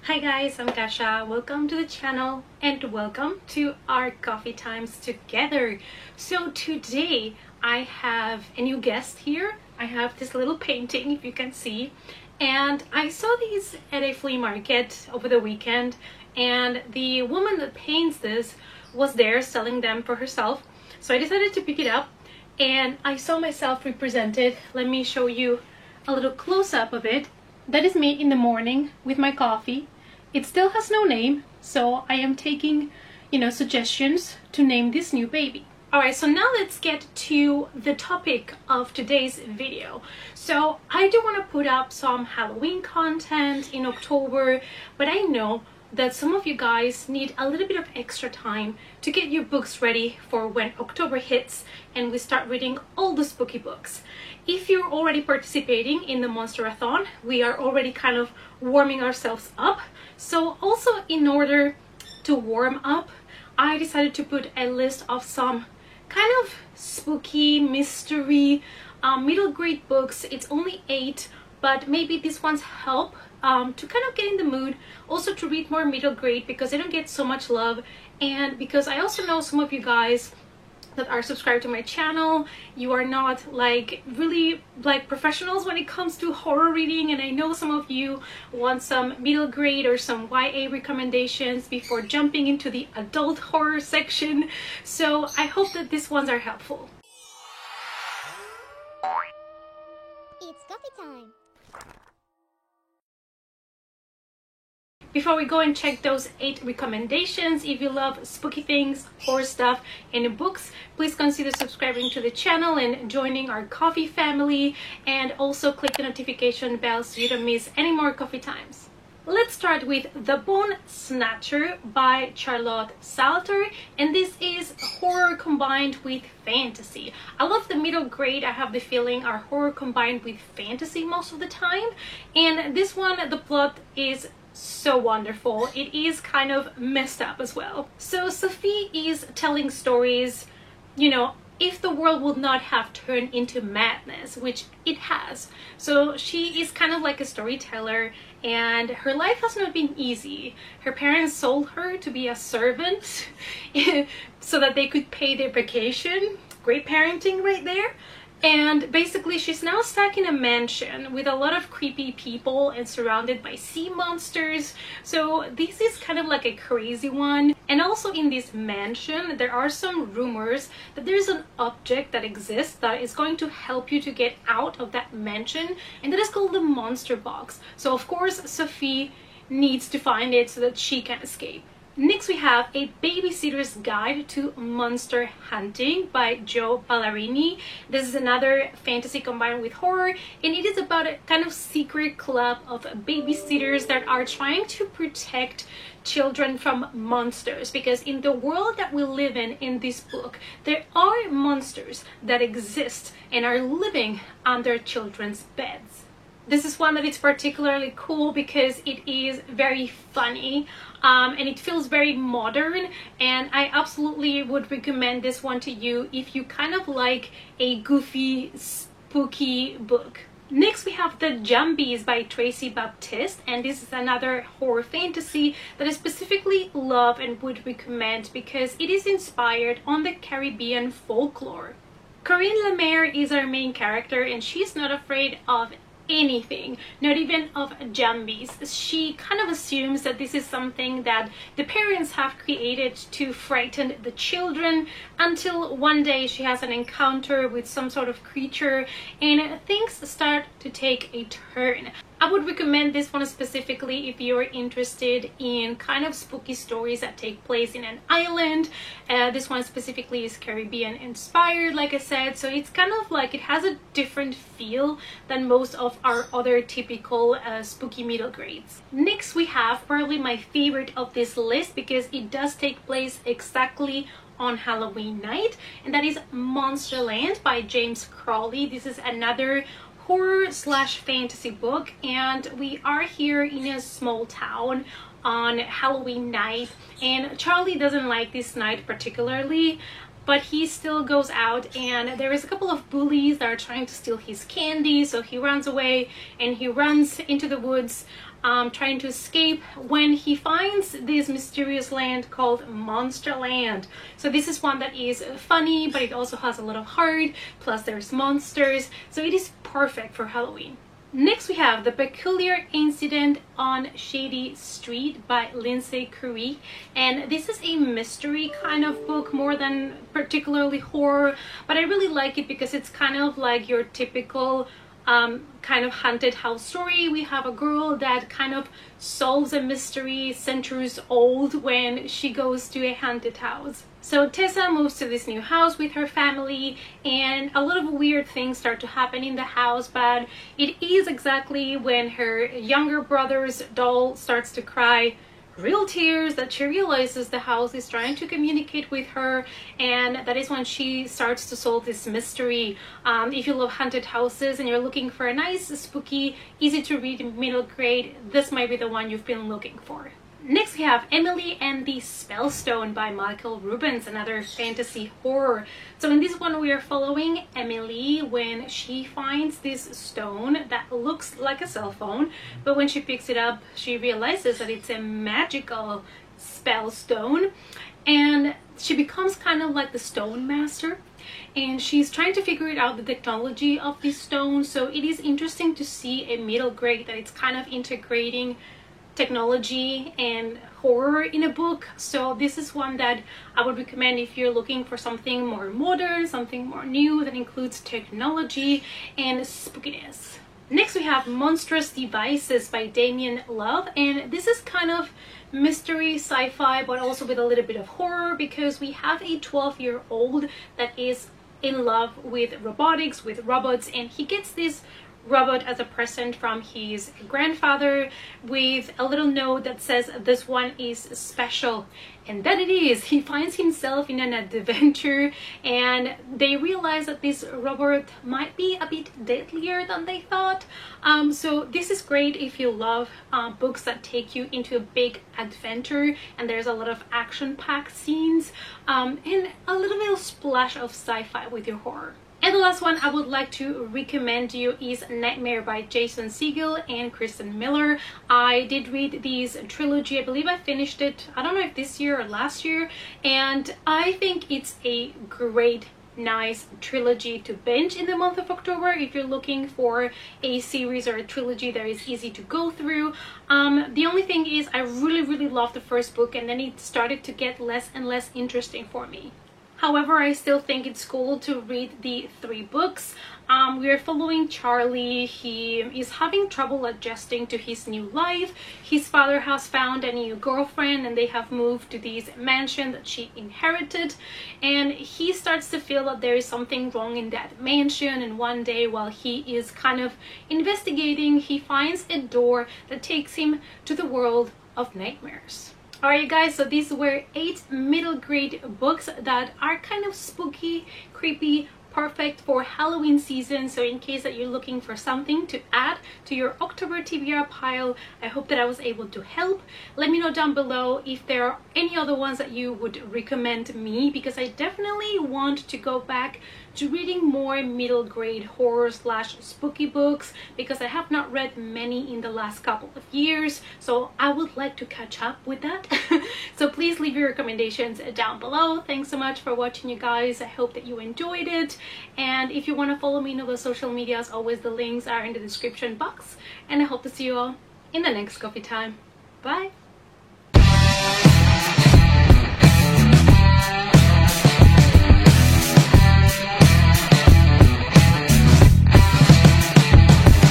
Hi guys, I'm Kasha. Welcome to the channel and welcome to our coffee times together. So today I have a new guest here. I have this little painting, if you can see, and I saw these at a flea market over the weekend, and the woman that paints this was there selling them for herself. So I decided to pick it up and I saw myself represented. Let me show you a little close-up of it. That is me in the morning with my coffee. It still has no name, so I am taking, suggestions to name this new baby. Alright, so now let's get to the topic of today's video. So I do want to put up some Halloween content in October, but I know that some of you guys need a little bit of extra time to get your books ready for when October hits and we start reading all the spooky books. If you're already participating in the Monsterathon, we are already kind of warming ourselves up. So also in order to warm up, I decided to put a list of some kind of spooky mystery middle grade books. It's only 8, but maybe these ones help to kind of get in the mood, also to read more middle grade because they don't get so much love, and because I also know some of you guys that are subscribed to my channel, you are not really professionals when it comes to horror reading, and I know some of you want some middle grade or some YA recommendations before jumping into the adult horror section. So I hope that these ones are helpful. It's coffee time! Before we go and check those 8 recommendations, if you love spooky things, horror stuff, and books, please consider subscribing to the channel and joining our coffee family, and also click the notification bell so you don't miss any more coffee times. Let's start with The Bone Snatcher by Charlotte Salter, and this is horror combined with fantasy. I love the middle grade. I have the feeling are horror combined with fantasy most of the time, and this one, the plot is so wonderful. It is kind of messed up as well. So Sophie is telling stories, if the world would not have turned into madness, which it has. So she is kind of like a storyteller, and her life has not been easy. Her parents sold her to be a servant so that they could pay their vacation. Great parenting right there. And basically she's now stuck in a mansion with a lot of creepy people and surrounded by sea monsters. So this is kind of like a crazy one. And also in this mansion there are some rumors that there's an object that exists that is going to help you to get out of that mansion, and that is called the Monster Box. So of course Sophie needs to find it so that she can escape. Next we have A Babysitter's Guide to Monster Hunting by Jo Ballarini. This is another fantasy combined with horror, and it is about a kind of secret club of babysitters that are trying to protect children from monsters, because in the world that we live in this book, there are monsters that exist and are living under children's beds. This is one that is particularly cool because it is very funny and it feels very modern, and I absolutely would recommend this one to you if you kind of like a goofy, spooky book. Next we have The Jumbies by Tracy Baptiste, and this is another horror fantasy that I specifically love and would recommend because it is inspired on the Caribbean folklore. Corinne Lemaire is our main character, and she's not afraid of anything, not even of jumbies. She kind of assumes that this is something that the parents have created to frighten the children, until one day she has an encounter with some sort of creature and things start to take a turn. I would recommend this one specifically if you're interested in kind of spooky stories that take place in an island. This one specifically is Caribbean inspired, like I said, so it's kind of like it has a different feel than most of our other typical spooky middle grades. Next we have probably my favorite of this list because it does take place exactly on Halloween night, and that is Monsterland by James Crawley. This is another horror/fantasy book, and we are here in a small town on Halloween night, and Charlie doesn't like this night particularly, but he still goes out, and there is a couple of bullies that are trying to steal his candy, so he runs away and he runs into the woods trying to escape when he finds this mysterious land called Monsterland. So this is one that is funny, but it also has a lot of heart, plus there's monsters, so it is perfect for Halloween. Next we have The Peculiar Incident on Shady Street by Lindsay Currie, and this is a mystery kind of book more than particularly horror, but I really like it because it's kind of like your typical kind of haunted house story. We have a girl that kind of solves a mystery centuries old when she goes to a haunted house. So Tessa moves to this new house with her family, and a lot of weird things start to happen in the house, but it is exactly when her younger brother's doll starts to cry real tears that she realizes the house is trying to communicate with her, and that is when she starts to solve this mystery. If you love haunted houses and you're looking for a nice, spooky, easy to read middle grade, this might be the one you've been looking for. Next we have Emily and the Spellstone by Michael Rubens, another fantasy horror. So in this one we are following Emily when she finds this stone that looks like a cell phone, but when she picks it up she realizes that it's a magical spell stone, and she becomes kind of like the stone master, and she's trying to figure out the technology of this stone. So it is interesting to see a middle grade that it's kind of integrating technology and horror in a book. So this is one that I would recommend if you're looking for something more modern, something more new that includes technology and spookiness. Next we have Monstrous Devices by Damien Love, and this is kind of mystery sci-fi but also with a little bit of horror, because we have a 12-year-old that is in love with robotics, with robots, and he gets this robot as a present from his grandfather with a little note that says this one is special, and that it is. He finds himself in an adventure, and they realize that this robot might be a bit deadlier than they thought. So this is great if you love books that take you into a big adventure and there's a lot of action-packed scenes, and a little bit of splash of sci-fi with your horror. And the last one I would like to recommend you is Nightmare by Jason Segel and Kristen Miller. I did read this trilogy. I believe I finished it, I don't know if this year or last year, and I think it's a great, nice trilogy to binge in the month of October if you're looking for a series or a trilogy that is easy to go through. The only thing is I really loved the first book, and then it started to get less and less interesting for me. However, I still think it's cool to read the 3 books. We are following Charlie. He is having trouble adjusting to his new life. His father has found a new girlfriend and they have moved to this mansion that she inherited. And he starts to feel that there is something wrong in that mansion. And one day while he is kind of investigating, he finds a door that takes him to the world of nightmares. Alright guys, so these were 8 middle grade books that are kind of spooky, creepy, perfect for Halloween season. So in case that you're looking for something to add to your October TBR pile, I hope that I was able to help. Let me know down below if there are any other ones that you would recommend me, because I definitely want to go back to reading more middle grade horror / spooky books, because I have not read many in the last couple of years, so I would like to catch up with that. So please leave your recommendations down below. Thanks so much for watching, you guys. I hope that you enjoyed it, and if you want to follow me on the social medias, always the links are in the description box, and I hope to see you all in the next coffee time. Bye.